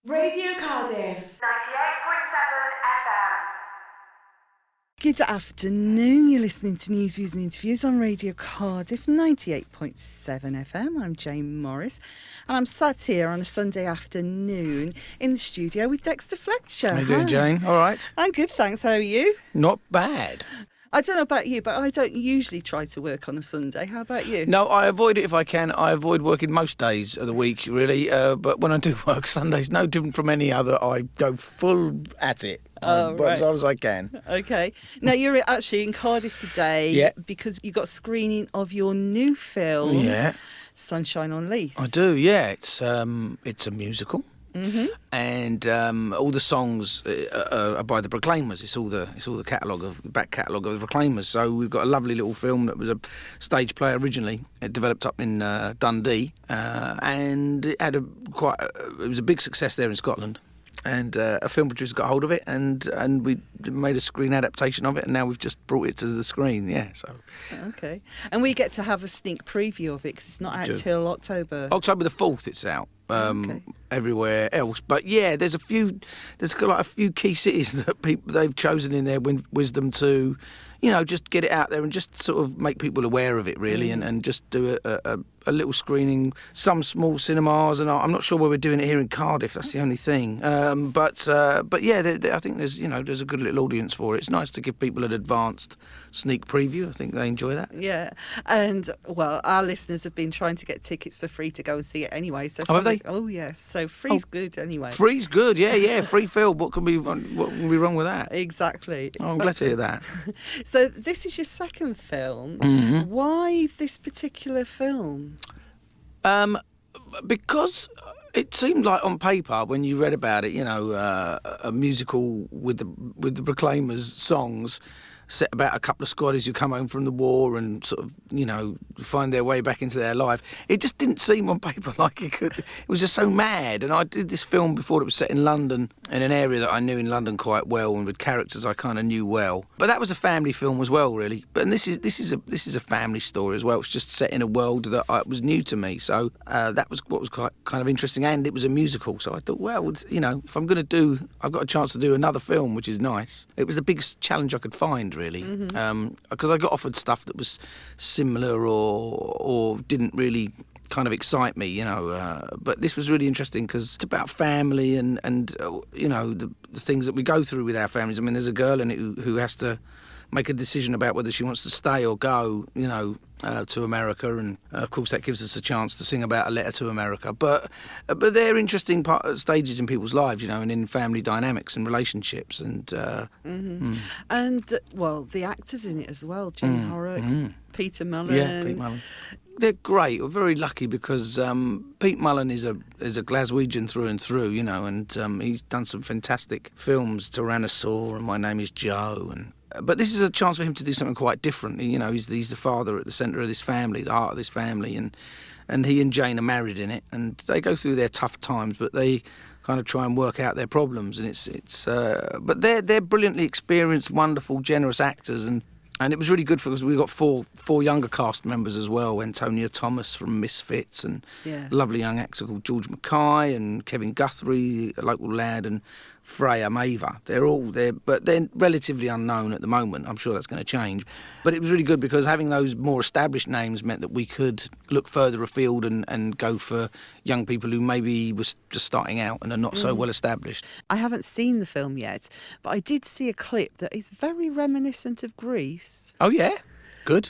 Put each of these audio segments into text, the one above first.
Radio Cardiff 98.7 FM. Good afternoon. You're listening to News, Views and Interviews on Radio Cardiff 98.7 FM. I'm Jane Morris and I'm sat here on a Sunday afternoon in the studio with Dexter Fletcher. How you doing, Jane? All right? I'm good, thanks. How are you? Not bad. I don't know about you, but I don't usually try to work on a Sunday. How about you? No, I avoid it if I can. I avoid working most days of the week, really. But when I do work, Sunday's no different from any other. I go full at it. Work as hard as I can. Okay. Now, you're actually in Cardiff today because you got a screening of your new film, Sunshine on Leith. I do, yeah. It's a musical. Mm-hmm. And all the songs are by the Proclaimers. It's all the back catalogue of the Proclaimers. So we've got a lovely little film that was a stage play originally. It developed up in Dundee, and it had it was a big success there in Scotland. And a film producer got hold of it, and we made a screen adaptation of it, and now we've just brought it to the screen. Yeah, so okay. And we get to have a sneak preview of it because it's not out till October. October the 4th. It's out. Everywhere else, but yeah, there's a few key cities that they've chosen in their wisdom to, just get it out there and just sort of make people aware of it, really, and just do a little screening. Some small cinemas, and I'm not sure where we're doing it here in Cardiff. That's the only thing. But yeah, I think there's a good little audience for it. It's nice to give people an advanced sneak preview. I think they enjoy that. Yeah, and well, our listeners have been trying to get tickets for free to go and see it anyway. So have they? Oh yes, so free's good anyway. Free's good, yeah. Free film. What can be wrong with that? Exactly. Oh, I'm glad to hear that. So this is your second film. Mm-hmm. Why this particular film? Because it seemed like on paper, when you read about it, a musical with the Proclaimers songs set about a couple of squaddies who come home from the war and sort of, find their way back into their life. It just didn't seem on paper like it could. It was just so mad. And I did this film before it was set in London, in an area that I knew in London quite well and with characters I kind of knew well. But that was a family film as well, really. But this is a family story as well. It's just set in a world that was new to me. So that was what was quite kind of interesting. And it was a musical. So I thought, well, if I'm going to I've got a chance to do another film, which is nice. It was the biggest challenge I could find, really, because I got offered stuff that was similar or didn't really kind of excite me, but this was really interesting because it's about family and the things that we go through with our families. I mean, there's a girl in it who has to make a decision about whether she wants to stay or go, to America, and of course that gives us a chance to sing about a letter to America. But they're interesting stages in people's lives, and in family dynamics and relationships, and and well, the actors in it as well: Jane Horrocks, Peter Mullen. Yeah, Pete Mullen. They're great. We're very lucky because Pete Mullen is a Glaswegian through and through, and he's done some fantastic films, Tyrannosaur and My Name is Joe, but this is a chance for him to do something quite different. He's the father at the centre of this family, the heart of this family, and he and Jane are married in it, and they go through their tough times, but they kind of try and work out their problems, and but they're brilliantly experienced, wonderful, generous actors, and it was really good because we got four younger cast members as well. Antonia Thomas from Misfits, and a lovely young actor called George Mackay, and Kevin Guthrie, a local lad, and Freya Maver. They're all there, but they're relatively unknown at the moment. I'm sure that's going to change. But it was really good because having those more established names meant that we could look further afield and go for young people who maybe was just starting out and are not so well established. I haven't seen the film yet, but I did see a clip that is very reminiscent of Grease. Oh, yeah? Good.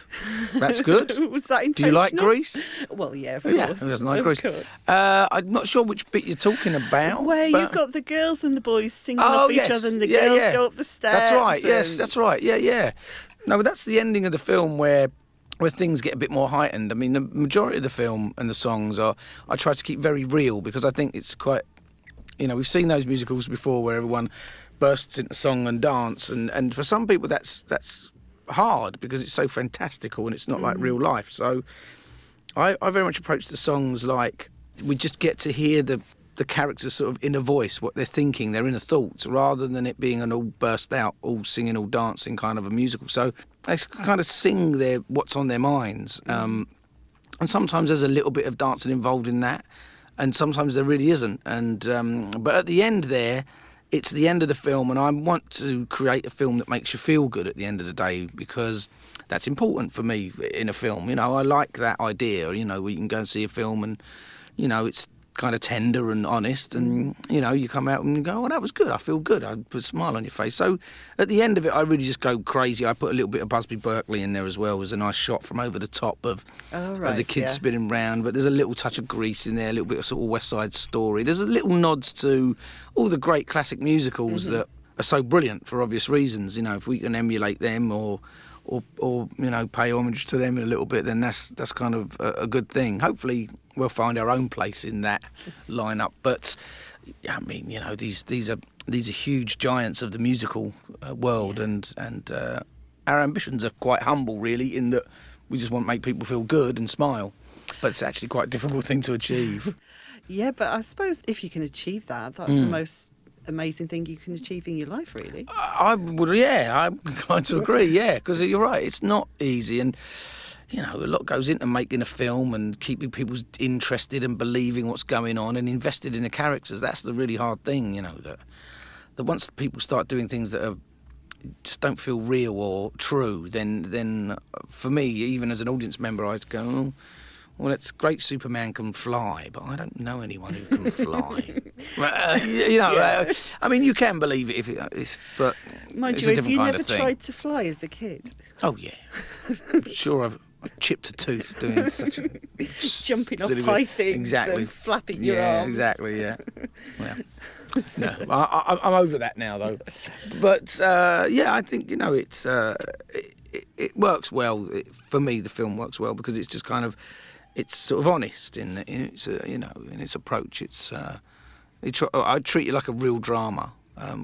That's good. Was that intentional? Do you like Grease? Well, yeah, of course. Yeah, who doesn't like Grease? I'm not sure which bit you're talking about. Where you've got the girls and the boys singing off each other and the girls go up the steps. That's right, yes, that's right. Yeah. No, but that's the ending of the film where things get a bit more heightened. I mean, the majority of the film and the songs I try to keep very real because I think it's quite, we've seen those musicals before where everyone bursts into song and dance, and for some people that's hard because it's so fantastical and it's not like real life. So I very much approach the songs like we just get to hear the characters' sort of inner voice, what they're thinking, their inner thoughts, rather than it being an all burst out, all singing, all dancing kind of a musical. So they kind of sing what's on their minds. And sometimes there's a little bit of dancing involved in that. and sometimes there really isn't. And but at the end there, it's the end of the film, and I want to create a film that makes you feel good at the end of the day, because that's important for me in a film. You know, I like that idea, you know, where you can go and see a film and, you know, it's kind of tender and honest, and, you know, you come out and go, oh, that was good, I feel good, I put a smile on your face. So at the end of it, I really just go crazy. I put a little bit of Busby Berkeley in there as well. It was a nice shot from over the top of the kids spinning round, but there's a little touch of Grease in there, a little bit of sort of West Side Story. There's a little nods to all the great classic musicals that are so brilliant for obvious reasons. You know, if we can emulate them or you know, pay homage to them in a little bit, then that's kind of a good thing. Hopefully we'll find our own place in that lineup. But I mean, you know, these are huge giants of the musical world, and our ambitions are quite humble, really, in that we just want to make people feel good and smile. But it's actually quite a difficult thing to achieve. Yeah, but I suppose if you can achieve that, that's the most amazing thing you can achieve in your life, really. I would, yeah, I'm inclined to agree, yeah, because you're right, it's not easy, and, you know, a lot goes into making a film and keeping people interested and believing what's going on and invested in the characters. That's the really hard thing, you know, that once people start doing things that just don't feel real or true, then for me, even as an audience member, I'd go, oh, well, it's great Superman can fly, but I don't know anyone who can fly. You know, I mean, you can believe it if it's, but mind it's you, a if different you kind never of thing. tried to fly as a kid, Oh yeah, I'm sure I've chipped a tooth doing such a jumping off silly high bit. things, exactly, and flapping your yeah, arms. exactly, yeah. Well, no, I'm over that now though. But yeah, I think, you know, it works well for me. The film works well because it's just kind of, it's sort of honest in its you know, in its approach. I treat it like a real drama,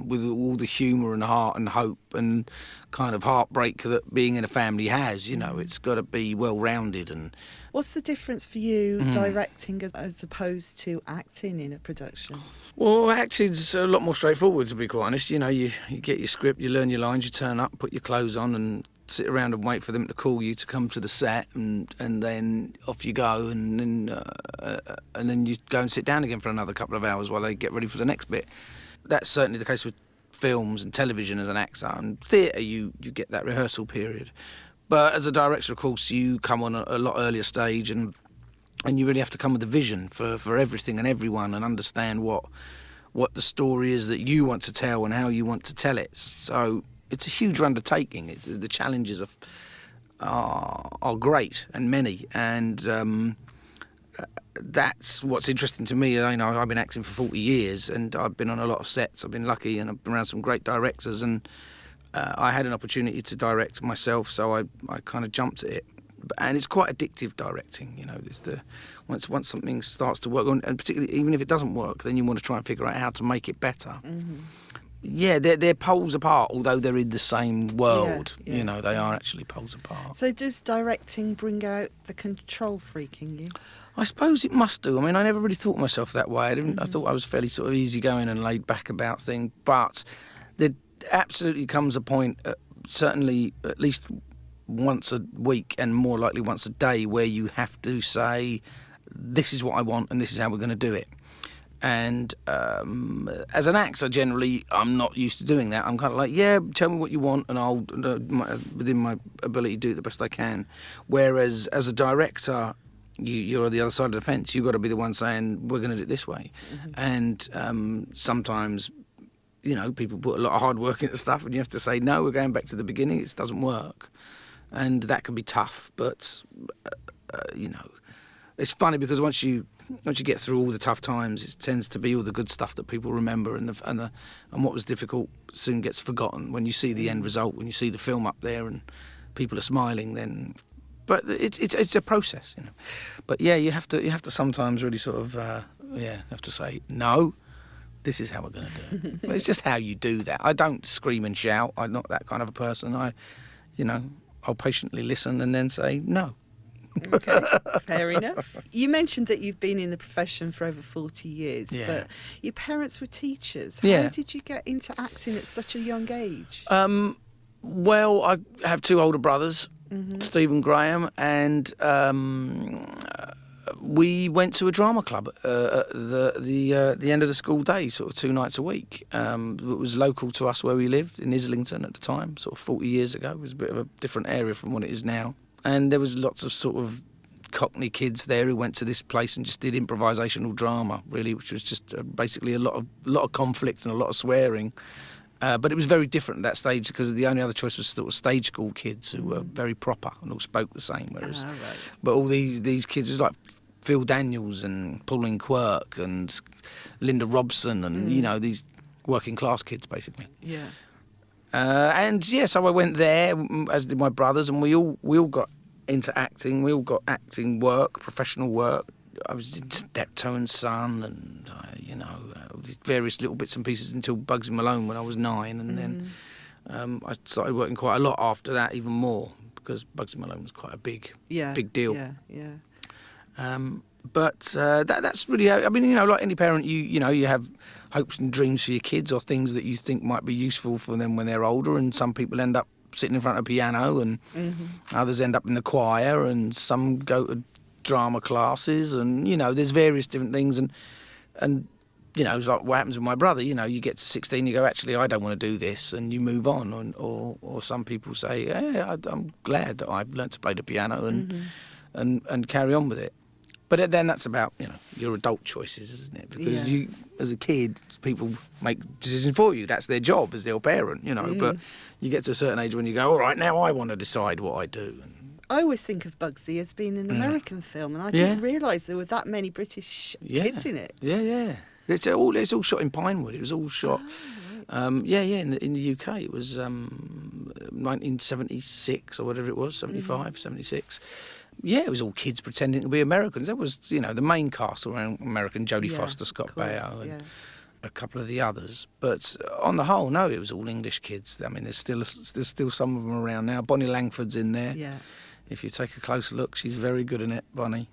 with all the humour and heart and hope and kind of heartbreak that being in a family has. You know, it's got to be well rounded. And what's the difference for you directing as opposed to acting in a production? well, acting's a lot more straightforward, to be quite honest. You know, you get your script, you learn your lines, you turn up, put your clothes on, and sit around and wait for them to call you to come to the set, and then off you go, and then you go and sit down again for another couple of hours while they get ready for the next bit. That's certainly the case with films and television as an actor. And theatre, you get that rehearsal period. But as a director, of course, you come on a lot earlier stage, and you really have to come with a vision for everything and everyone, and understand what the story is that you want to tell and how you want to tell it. So it's a huge undertaking. The challenges are great and many, and that's what's interesting to me. You know, I've been acting for 40 years, and I've been on a lot of sets. I've been lucky, and I've been around some great directors, and I had an opportunity to direct myself, so I kind of jumped at it. And it's quite addictive directing. You know, once something starts to work, and particularly even if it doesn't work, then you want to try and figure out how to make it better. Mm-hmm. Yeah, they're poles apart, although they're in the same world. Yeah. You know, they are actually poles apart. So does directing bring out the control freak in you? I suppose it must do. I mean, I never really thought of myself that way. I thought I was fairly sort of easygoing and laid back about things. But there absolutely comes a point, certainly at least once a week and more likely once a day, where you have to say, this is what I want and this is how we're going to do it. And as an actor, generally, I'm not used to doing that. I'm kind of like, yeah, tell me what you want, and I'll, within my ability, do it the best I can. Whereas as a director, you're on the other side of the fence. You've got to be the one saying, we're going to do it this way. Mm-hmm. And sometimes, you know, people put a lot of hard work into stuff, and you have to say, no, we're going back to the beginning. It doesn't work. And that can be tough, but, you know, it's funny because once you get through all the tough times, it tends to be all the good stuff that people remember, and what was difficult soon gets forgotten. When you see the end result, when you see the film up there and people are smiling, then. But it's a process, you know. But yeah, you have to sometimes really sort of have to say, no, this is how we're going to do it. But it's just how you do that. I don't scream and shout. I'm not that kind of a person. I'll patiently listen and then say no. Okay, fair enough. You mentioned that you've been in the profession for over 40 years, but your parents were teachers. How did you get into acting at such a young age? Well, I have two older brothers, Steve and Graham, and we went to a drama club at the end of the school day, sort of 2 nights a week. It was local to us where we lived, in Islington at the time, sort of 40 years ago. It was a bit of a different area from what it is now. And there was lots of sort of Cockney kids there who went to this place and just did improvisational drama, really, which was just basically a lot of conflict and a lot of swearing. But it was very different at that stage because the only other choice was sort of stage school kids who were very proper and all spoke the same. Whereas, Right. but all these kids, it was like Phil Daniels and Pauline Quirk and Linda Robson and, these working class kids, basically. Yeah. So I went there, as did my brothers, and we all got into acting. We all got acting work, professional work. I was in Dexter and Son and, various little bits and pieces until Bugsy Malone when I was 9. And then I started working quite a lot after that, even more, because Bugsy Malone was quite a big deal. Yeah. But that's really, like any parent, you have hopes and dreams for your kids or things that you think might be useful for them when they're older. And some people end up sitting in front of a piano and others end up in the choir and some go to drama classes and, there's various different things. And it's like what happens with my brother, you get to 16, you go, actually, I don't want to do this, and you move on. Or some people say, I'm glad that I've learnt to play the piano and carry on with it. But then that's about, your adult choices, isn't it? Because you, as a kid, people make decisions for you. That's their job as their parent, But you get to a certain age when you go, all right, now I want to decide what I do. I always think of Bugsy as being an American film, and I didn't realise there were that many British kids in it. Yeah. It's all shot in Pinewood. It was all shot. In the UK, it was 1976 or whatever it was, 75, 76. Yeah, it was all kids pretending to be Americans. That was, the main cast were American, Jodie Foster, Scott Baio, and a couple of the others. But on the whole, no, it was all English kids. I mean, there's still some of them around now. Bonnie Langford's in there. Yeah. If you take a closer look, she's very good in it, Bonnie.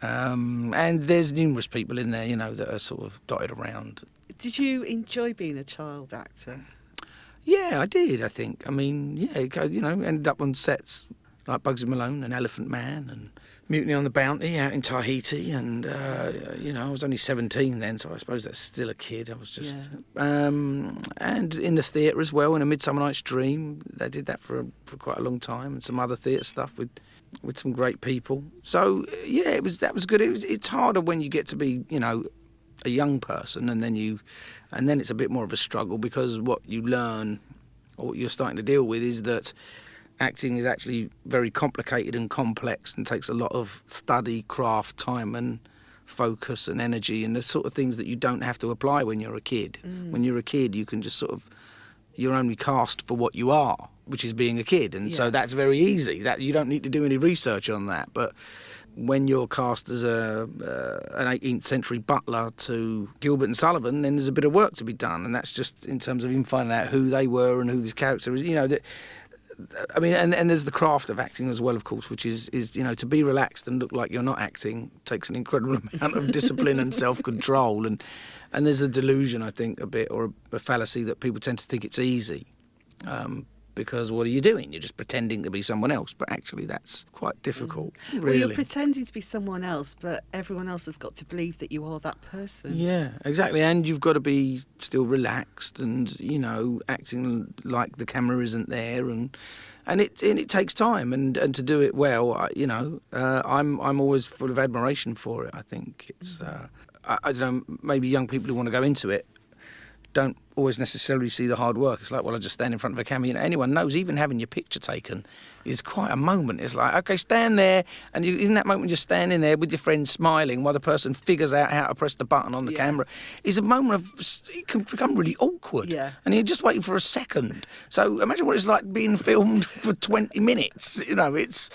And there's numerous people in there, that are sort of dotted around. Did you enjoy being a child actor? Yeah, I did, I think. I mean, ended up on sets like Bugsy Malone and Elephant Man and Mutiny on the Bounty out in Tahiti. And, I was only 17 then, so I suppose that's still a kid. I was just... and in the theatre as well, in A Midsummer Night's Dream. They did that for quite a long time, and some other theatre stuff with some great people. So, that was good. It's harder when you get to be, a young person, and then it's a bit more of a struggle, because what you learn or what you're starting to deal with is that acting is actually very complicated and complex and takes a lot of study, craft, time and focus and energy, and the sort of things that you don't have to apply when you're a kid. When you're a kid, you can just you're only cast for what you are, which is being a kid, and so that's very easy. That you don't need to do any research on that. But when you're cast as an 18th century butler to Gilbert and Sullivan, then there's a bit of work to be done, and that's just in terms of even finding out who they were and who this character is. And there's the craft of acting as well, of course, which is to be relaxed and look like you're not acting takes an incredible amount of discipline and self-control, and there's a delusion, I think, a bit, or a fallacy that people tend to think it's easy. Because what are you doing? You're just pretending to be someone else. But actually, that's quite difficult, really. Well, you're pretending to be someone else, but everyone else has got to believe that you are that person. Yeah, exactly. And you've got to be still relaxed and, acting like the camera isn't there. And it takes time. And to do it well, I'm always full of admiration for it. I think it's, I don't know, maybe young people who want to go into it don't always necessarily see the hard work. It's like, well, I just stand in front of a camera. Anyone knows, even having your picture taken is quite a moment. It's like, okay, stand there, and in that moment, just standing there with your friend smiling while the person figures out how to press the button on the camera is a moment of, it can become really awkward. Yeah. And you're just waiting for a second. So imagine what it's like being filmed for 20 minutes. It's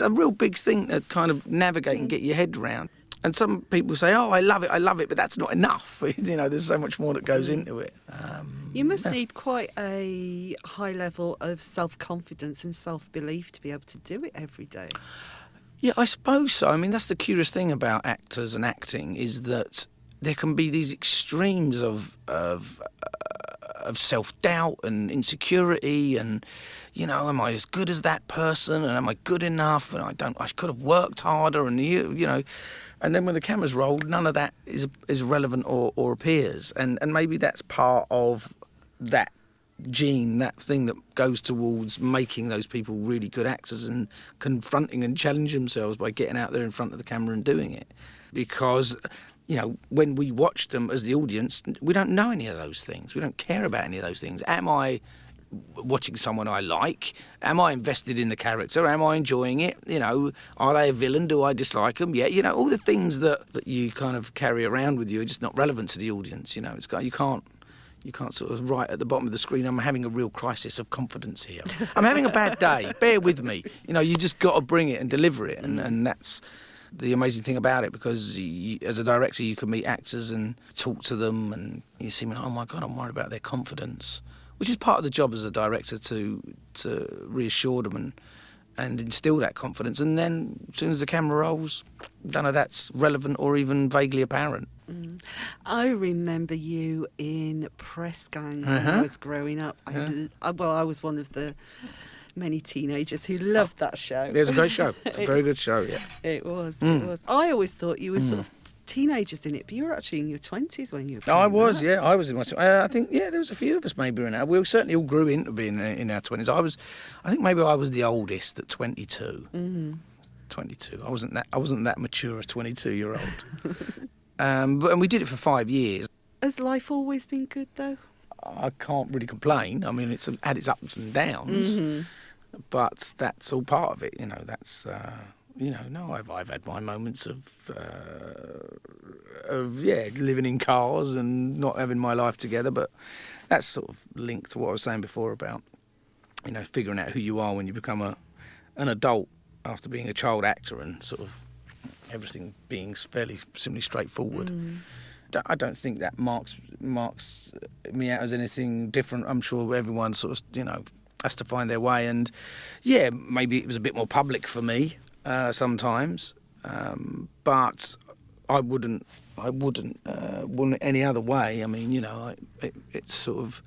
a real big thing to kind of navigate and get your head around. And some people say, oh, I love it, but that's not enough. There's so much more that goes into it. You must need quite a high level of self-confidence and self-belief to be able to do it every day. Yeah, I suppose so. I mean, that's the curious thing about actors and acting, is that there can be these extremes of of self-doubt and insecurity and, you know, am I as good as that person and am I good enough and I could have worked harder and, you know, and then when the camera's rolled, none of that is relevant or appears. And maybe that's part of that gene, that thing that goes towards making those people really good actors and confronting and challenging themselves by getting out there in front of the camera and doing it. Because, you know, when we watch them as the audience, we don't know any of those things. We don't care about any of those things. Am I watching someone I like? Am I invested in the character? Am I enjoying it? You know, are they a villain? Do I dislike them? Yeah, you know, all the things that you kind of carry around with you are just not relevant to the audience. You know, you can't sort of write at the bottom of the screen, I'm having a real crisis of confidence here. I'm having a bad day. Bear with me. You know, you just got to bring it and deliver it. And that's the amazing thing about it, because as a director, you can meet actors and talk to them and you see, oh my God, I'm worried about their confidence, which is part of the job as a director to reassure them and instill that confidence. And then as soon as the camera rolls, none of that's relevant or even vaguely apparent. I remember you in Press Gang when I was growing up. I was one of the many teenagers who loved that show. It was a great show. It's a very good show, yeah. It was. I always thought you were sort of teenagers in it, but you were actually in your 20s when you were I was, yeah. I was in my... I think, yeah, there was a few of us maybe in our... We certainly all grew into being in our 20s. I think maybe I was the oldest at 22. 22. I wasn't that mature, a 22-year-old. And we did it for 5 years. Has life always been good, though? I can't really complain. I mean, it's had its ups and downs, but that's all part of it. You know, that's you know. No, I've had my moments of living in cars and not having my life together. But that's sort of linked to what I was saying before about, you know, figuring out who you are when you become an adult after being a child actor and sort of everything being fairly simply straightforward. I don't think that marks me out as anything different. I'm sure everyone sort of, you know, has to find their way. And yeah, maybe it was a bit more public for me sometimes, but I wouldn't want it any other way. I mean, you know, it's sort of.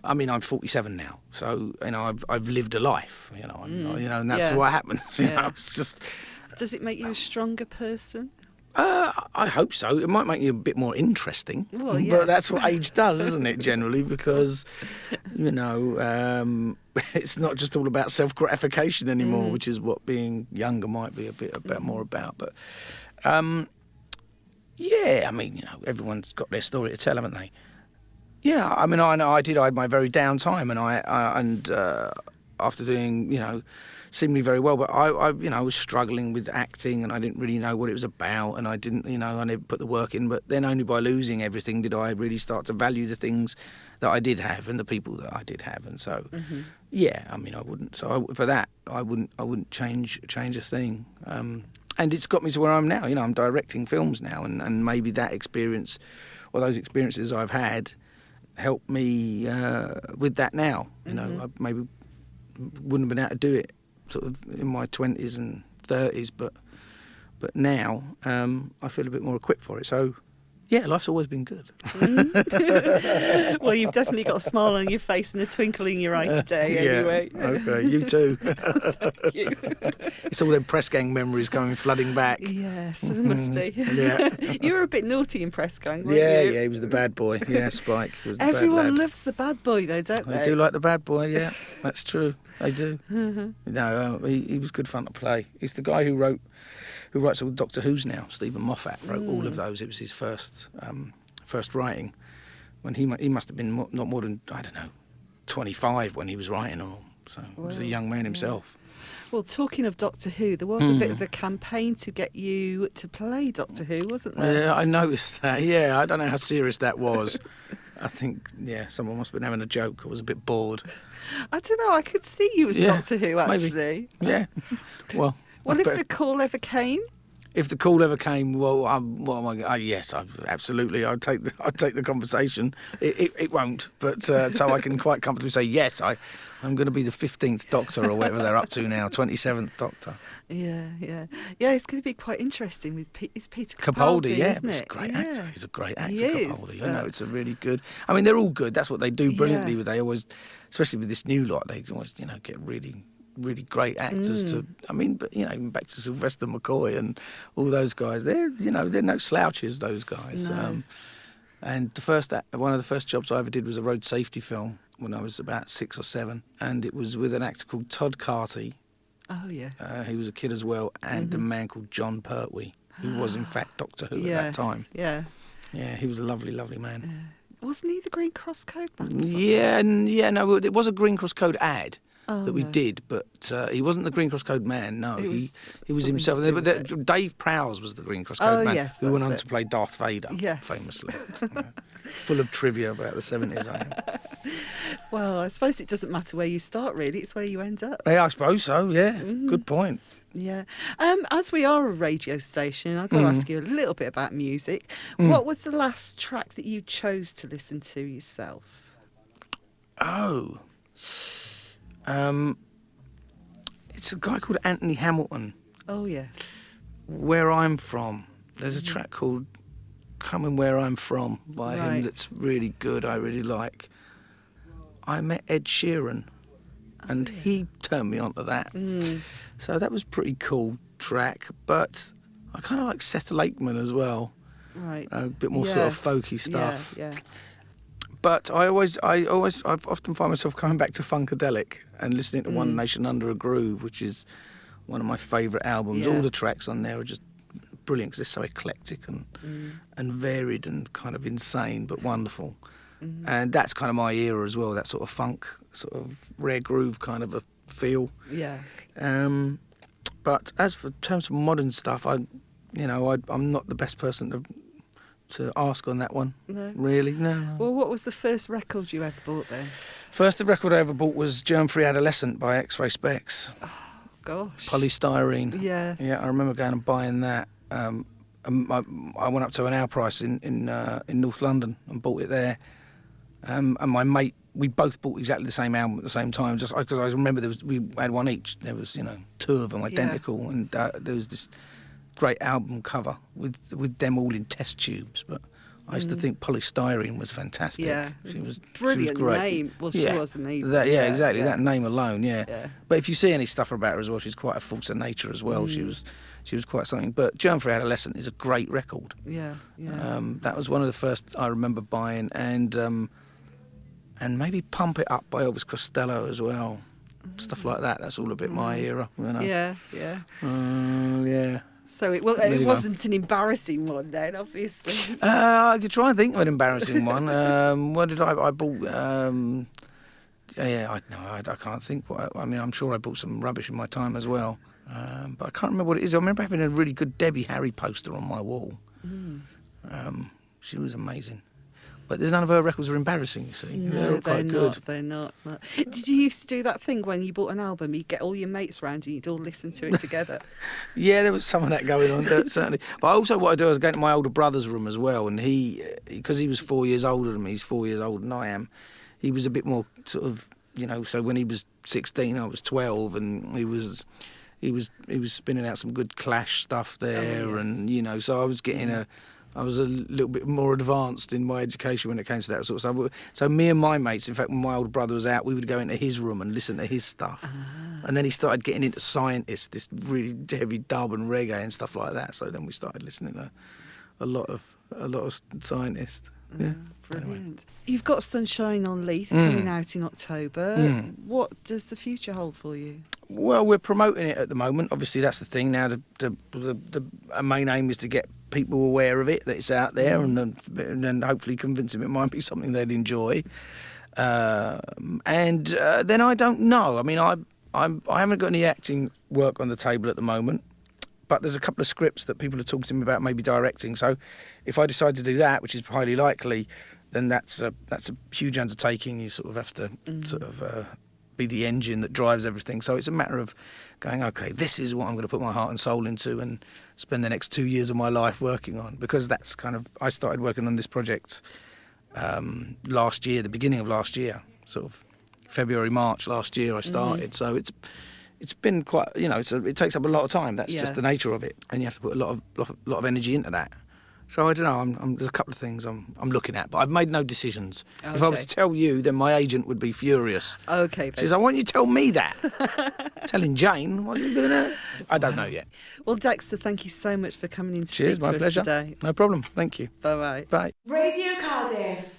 I mean, I'm 47 now, so you know I've lived a life. You know, you know, and that's what happens. You know, it's just. Does it make you a stronger person? I hope so. It might make you a bit more interesting, well, yeah. But that's what age does, isn't it, generally? Because, you know, it's not just all about self-gratification anymore, which is what being younger might be a bit more about. But, yeah, I mean, you know, everyone's got their story to tell, haven't they? Yeah, I mean, I know I had my very down time, and after doing, you know, seemingly very well, but I you know, was struggling with acting and I didn't really know what it was about, and I didn't, you know, I never put the work in. But then only by losing everything did I really start to value the things that I did have and the people that I did have. And so, yeah, I mean, I wouldn't. So for that, I wouldn't change a thing. And it's got me to where I'm now. You know, I'm directing films now, and maybe that experience or those experiences I've had help me with that now. You know, I maybe wouldn't have been able to do it sort of in my 20s and 30s, but now I feel a bit more equipped for it. So yeah, life's always been good. Well, you've definitely got a smile on your face and a twinkle in your eye today, anyway. Okay, you too. Thank you. It's all them Press Gang memories coming flooding back. Yes, there must be. Yeah. You were a bit naughty in Press Gang, weren't you? Yeah, he was the bad boy. Yeah, Spike was the Everyone bad lad. loves the bad boy, though, don't they? They do like the bad boy, yeah. That's true. They do. No, he was good fun to play. He's the guy who writes all Doctor Who's now. Stephen Moffat wrote all of those. It was his first writing. When he must have been not more than, I don't know, 25 when he was writing them all. So he was a young man himself. Well, talking of Doctor Who, there was a bit of a campaign to get you to play Doctor Who, wasn't there? Yeah, I noticed that. Yeah, I don't know how serious that was. I think, yeah, someone must have been having a joke. I was a bit bored. I don't know. I could see you as Doctor Who, actually. Maybe. Yeah. Well, What if the call ever came? if the call ever came, well, what am I? Yes, absolutely. I'd take the conversation. It won't, but so I can quite comfortably say yes. I'm going to be the 15th Doctor or whatever they're up to now, 27th Doctor. Yeah. It's going to be quite interesting with it's Peter Capaldi, yeah, isn't he's it? a great actor. He's a great actor, He is, Capaldi. It's a really good. I mean, they're all good. That's what they do brilliantly. They always, especially with this new lot, they always get really great actors to. I mean, but even back to Sylvester McCoy and all those guys. They're no slouches. Those guys. No. And one of the first jobs I ever did was a road safety film when I was about 6 or 7, and it was with an actor called Todd Carty. Oh yeah. He was a kid as well, and a man called John Pertwee, who was in fact Doctor Who at that time. Yeah. Yeah, he was a lovely, lovely man. Wasn't he the Green Cross Code man? No, it was a Green Cross Code ad. That we no. did, but he wasn't the Green Cross Code man. No, he was something himself. to do But with Dave Prowse was the Green Cross Code man, yes, who went that's on it. to play Darth Vader, famously. Full of trivia about the 70s. I am. Well, I suppose it doesn't matter where you start, really. It's where you end up. Yeah, I suppose so. Yeah, good point. Yeah. As we are a radio station, I've got to ask you a little bit about music. What was the last track that you chose to listen to yourself? Oh. It's a guy called Anthony Hamilton. Oh, yes. Where I'm From. There's a track called Coming Where I'm From by him that's really good, I really like. I met Ed Sheeran and he turned me on to that. So that was a pretty cool track, but I kind of like Seth Lakeman as well. Right. A bit more sort of folky stuff. Yeah. But I often find myself coming back to Funkadelic and listening to One Nation Under a Groove, which is one of my favourite albums. Yeah. All the tracks on there are just brilliant because they're so eclectic and varied and kind of insane but wonderful. And that's kind of my era as well, that sort of funk, sort of rare groove kind of a feel. Yeah. But as for terms of modern stuff, I'm not the best person to ask on that one. No. Really, no. Well, what was the first record you ever bought then? First record I ever bought was Germ-Free Adolescent by X-Ray Specs. Gosh. Polystyrene. Yes. Yeah, I remember going and buying that. I went up to an hour price in North London and bought it there. And my mate, we both bought exactly the same album at the same time, just because I remember we had one each. There was 2 of them identical, and there was this great album cover with them all in test tubes. But I used to think Polystyrene was fantastic. Yeah, she was brilliant great. name. Well, she was amazing. Exactly. Yeah. That name alone, yeah. But if you see any stuff about her as well, she's quite a force of nature as well. She was quite something. But Germ-Free Adolescent is a great record. Yeah. That was one of the first I remember buying, and maybe Pump It Up by Elvis Costello as well. Stuff like that. That's all a bit my era. Yeah. Yeah. So it wasn't an embarrassing one then, obviously. I could try and think of an embarrassing one. What did I bought? I can't think. I'm sure I bought some rubbish in my time as well, but I can't remember what it is. I remember having a really good Debbie Harry poster on my wall. She was amazing. But there's none of her records are embarrassing, you see. No, they're all quite good. They're not. Did you used to do that thing when you bought an album, you'd get all your mates round and you'd all listen to it together? Yeah, there was some of that going on, certainly. But also what I do is go to my older brother's room as well, and because he was 4 years older than me, he's 4 years older than I am, he was a bit more sort of, so when he was 16, I was 12, and he was spinning out some good Clash stuff there, and, so I was getting I was a little bit more advanced in my education when it came to that sort of stuff. So me and my mates, in fact, when my older brother was out, we would go into his room and listen to his stuff. And then he started getting into Scientist, this really heavy dub and reggae and stuff like that. So then we started listening to a lot of Scientist. Yeah, brilliant. Anyway. You've got Sunshine on Leith coming out in October. What does the future hold for you? Well, we're promoting it at the moment. Obviously, that's the thing now. The main aim is to get people aware of it, that it's out there, and then hopefully convince them it might be something they'd enjoy. And then I don't know. I mean, I haven't got any acting work on the table at the moment, but there's a couple of scripts that people are talking to me about maybe directing. So if I decide to do that, which is highly likely, then that's a huge undertaking. You sort of have to be the engine that drives everything. So it's a matter of going, okay, this is what I'm going to put my heart and soul into and spend the next 2 years of my life working on, because that's kind of, I started working on this project last year, the beginning of last year, sort of February, March last year I started. So it's been quite, it takes up a lot of time. That's just the nature of it, and you have to put a lot of energy into that. So I don't know. There's a couple of things I'm looking at, but I've made no decisions. Okay. If I were to tell you, then my agent would be furious. Okay. She says, "I want you to tell me that." Telling Jane, what are you doing that? I don't know yet. Well, Dexter, thank you so much for coming in to Cheers, speak my to pleasure. us today. No problem. Thank you. Bye-bye. Bye. Radio Cardiff.